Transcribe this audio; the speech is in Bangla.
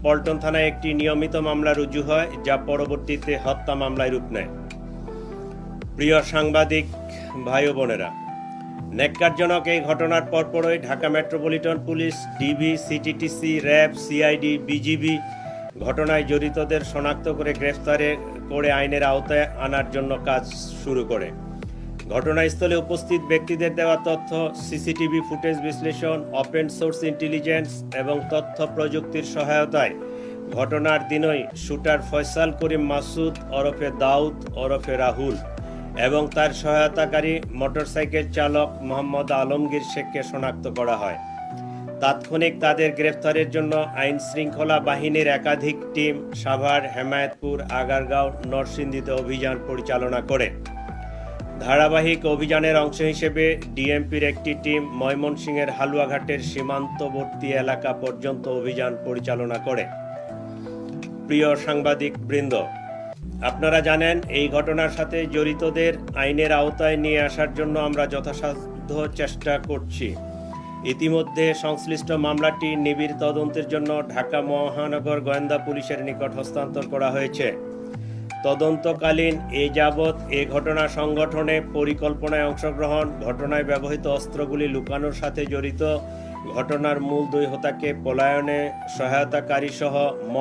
পল্টন থানায় একটি নিয়মিত মামলা রুজু হয়, যা পরবর্তীতে হত্যা মামলায় রূপ নেয়। প্রিয় সাংবাদিক ভাই ও বোনেরা, ন্যাক্কারজনক এই ঘটনার পরপরই Dhaka metropolitan police, DB, CTTC, RAB, CID, BGB ঘটনায় জড়িতদের শনাক্ত করে গ্রেফতার করে আইনের আওতায় আনার জন্য কাজ শুরু করে। ঘটনাস্থলে উপস্থিত ব্যক্তিদের দেওয়া তথ্য, সিসিটিভি ফুটেজ বিশ্লেষণ, ওপেন সোর্স ইন্টেলিজেন্স এবং তথ্য প্রযুক্তির সহায়তায় ঘটনার দিনই শুটার ফয়সাল করিম মাসুদ ওরফে দাউদ ওরফে রাহুল এবং তার সহায়তাকারী মোটরসাইকেল চালক মোহাম্মদ আলমগীর শেখকে শনাক্ত করা হয়। তাৎক্ষণিক তাদের গ্রেফতারের জন্য আইন শৃঙ্খলা বাহিনীর একাধিক টিম সাভার, হেমায়েতপুর, আগারগাঁও, নরসিংদীতে অভিযান পরিচালনা করে। ধারাবাহিক অভিযানের অংশ হিসেবে ডিএমপির একটি টিম ময়মনসিংহের হালুয়াঘাটের সীমান্তবর্তী এলাকা পর্যন্ত অভিযান পরিচালনা করে। প্রিয় সাংবাদিক বৃন্দ, আপনারা জানেন এই ঘটনার সাথে জড়িতদের আইনের আওতায় নিয়ে আসার জন্য আমরা যথাসাধ্য চেষ্টা করছি। ইতিমধ্যে সংশ্লিষ্ট মামলাটি নিবিড় তদন্তের জন্য ঢাকা মহানগর গোয়েন্দা পুলিশের নিকট হস্তান্তর করা হয়েছে। তদন্তকালীন এ যাবৎ এ ঘটনা সংগঠনে পরিকল্পনায় অংশগ্রহণ, ঘটনায় ব্যবহৃত অস্ত্রগুলি লুকানোর সাথে জড়িত, ঘটনার মূল দুই হোতাকে পলায়নে সহায়তাকারী সহ